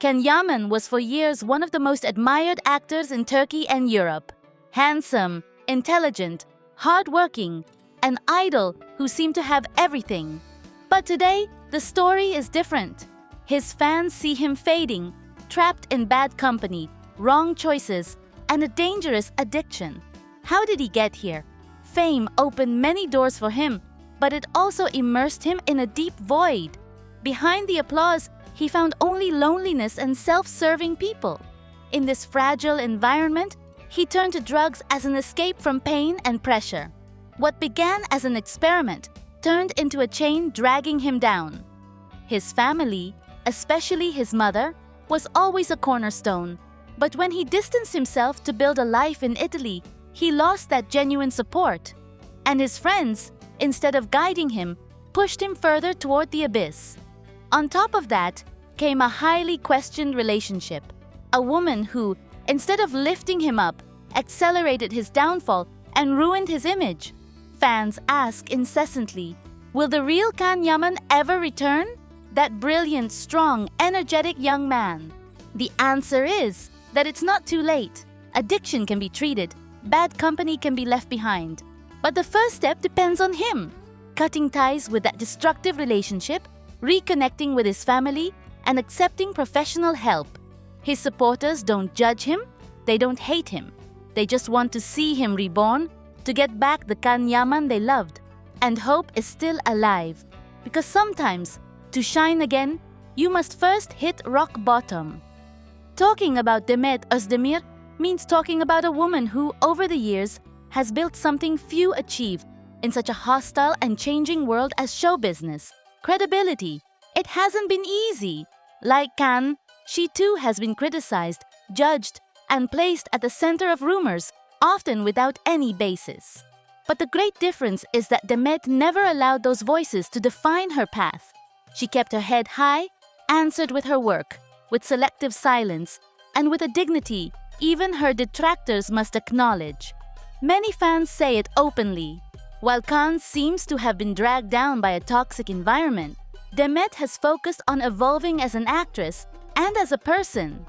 Yaman was for years one of the most admired actors in Turkey and Europe. Handsome, intelligent, hardworking, an idol who seemed to have everything. But today, the story is different. His fans see him fading, trapped in bad company, wrong choices, and a dangerous addiction. How did he get here? Fame opened many doors for him, but it also immersed him in a deep void. Behind the applause, he found only loneliness and self-serving people. In this fragile environment, he turned to drugs as an escape from pain and pressure. What began as an experiment turned into a chain dragging him down. His family, especially his mother, was always a cornerstone. But when he distanced himself to build a life in Italy, he lost that genuine support. And his friends, instead of guiding him, pushed him further toward the abyss. On top of that came a highly questioned relationship. A woman who, instead of lifting him up, accelerated his downfall and ruined his image. Fans ask incessantly, will the real Yaman ever return? That brilliant, strong, energetic young man. The answer is that it's not too late. Addiction can be treated, bad company can be left behind. But the first step depends on him. Cutting ties with that destructive relationship, reconnecting with his family, and accepting professional help. His supporters don't judge him, they don't hate him. They just want to see him reborn, to get back the Yaman they loved. And hope is still alive. Because sometimes, to shine again, you must first hit rock bottom. Talking about Demet Özdemir means talking about a woman who, over the years, has built something few achieved in such a hostile and changing world as show business. Credibility. It hasn't been easy. Like Can, she too has been criticized, judged, and placed at the center of rumors, often without any basis. But the great difference is that Demet never allowed those voices to define her path. She kept her head high, answered with her work, with selective silence, and with a dignity even her detractors must acknowledge. Many fans say it openly. While Can seems to have been dragged down by a toxic environment, Demet has focused on evolving as an actress and as a person.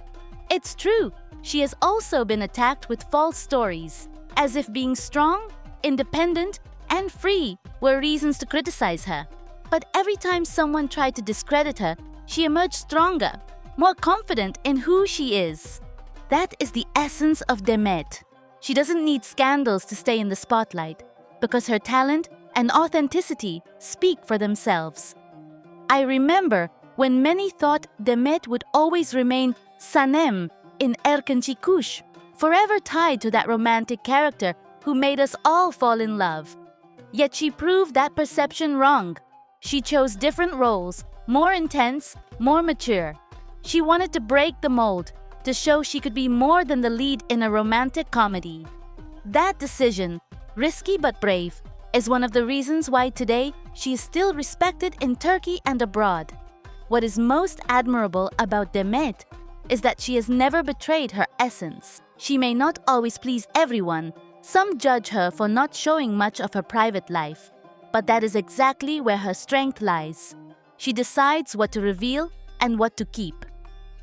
It's true, she has also been attacked with false stories, as if being strong, independent, and free were reasons to criticize her. But every time someone tried to discredit her, she emerged stronger, more confident in who she is. That is the essence of Demet. She doesn't need scandals to stay in the spotlight, because her talent and authenticity speak for themselves. I remember when many thought Demet would always remain Sanem in Erkenci Kuş, forever tied to that romantic character who made us all fall in love. Yet she proved that perception wrong. She chose different roles, more intense, more mature. She wanted to break the mold, to show she could be more than the lead in a romantic comedy. That decision, risky but brave, is one of the reasons why today she is still respected in Turkey and abroad. What is most admirable about Demet is that she has never betrayed her essence. She may not always please everyone. Some judge her for not showing much of her private life. But that is exactly where her strength lies. She decides what to reveal and what to keep.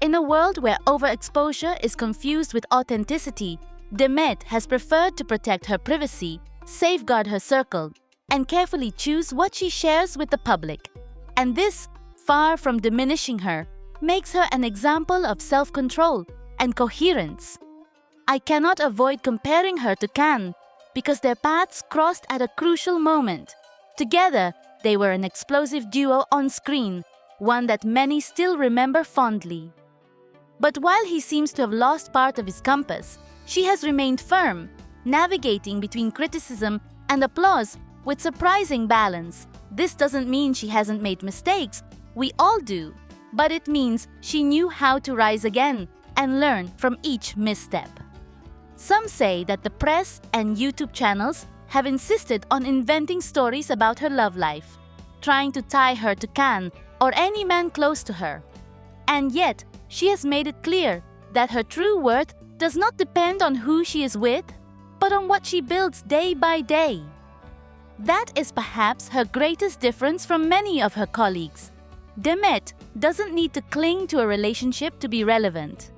In a world where overexposure is confused with authenticity, Demet has preferred to protect her privacy, safeguard her circle, and carefully choose what she shares with the public. And this, far from diminishing her, makes her an example of self-control and coherence. I cannot avoid comparing her to Can, because their paths crossed at a crucial moment. Together, they were an explosive duo on screen, one that many still remember fondly. But while he seems to have lost part of his compass, she has remained firm, navigating between criticism and applause with surprising balance. This doesn't mean she hasn't made mistakes. We all do. But it means she knew how to rise again and learn from each misstep. Some say that the press and YouTube channels have insisted on inventing stories about her love life, trying to tie her to Can or any man close to her. And yet, she has made it clear that her true worth does not depend on who she is with, but on what she builds day by day. That is perhaps her greatest difference from many of her colleagues. Demet doesn't need to cling to a relationship to be relevant.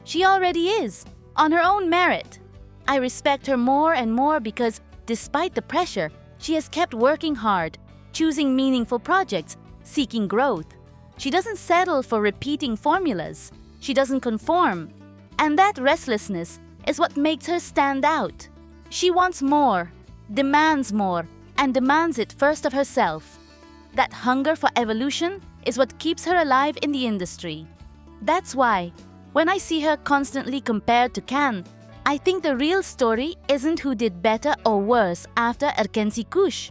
She already is, on her own merit. I respect her more and more because, despite the pressure, she has kept working hard, choosing meaningful projects, seeking growth. She doesn't settle for repeating formulas. She doesn't conform. And that restlessness is what makes her stand out. She wants more, and demands it first of herself. That hunger for evolution is what keeps her alive in the industry. That's why, when I see her constantly compared to Can, I think the real story isn't who did better or worse after Erkenci Kuş.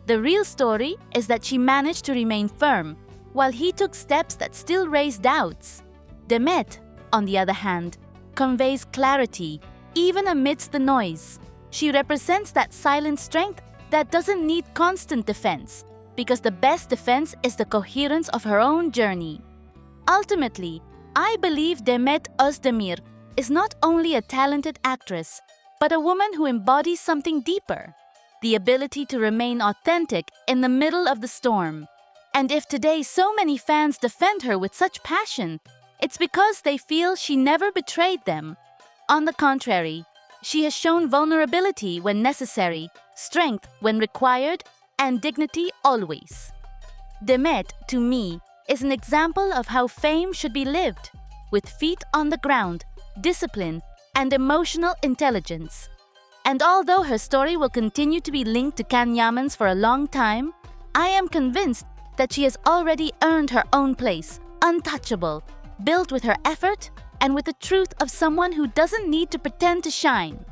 The real story is that she managed to remain firm, while he took steps that still raised doubts. Demet, on the other hand, conveys clarity, even amidst the noise. She represents that silent strength that doesn't need constant defense, because the best defense is the coherence of her own journey. Ultimately, I believe Demet Özdemir is not only a talented actress, but a woman who embodies something deeper, the ability to remain authentic in the middle of the storm. And if today so many fans defend her with such passion, it's because they feel she never betrayed them. On the contrary, she has shown vulnerability when necessary, strength when required, and dignity always. Demet, to me, is an example of how fame should be lived, with feet on the ground, discipline, and emotional intelligence. And although her story will continue to be linked to Can Yaman's for a long time, I am convinced that she has already earned her own place, untouchable, built with her effort and with the truth of someone who doesn't need to pretend to shine.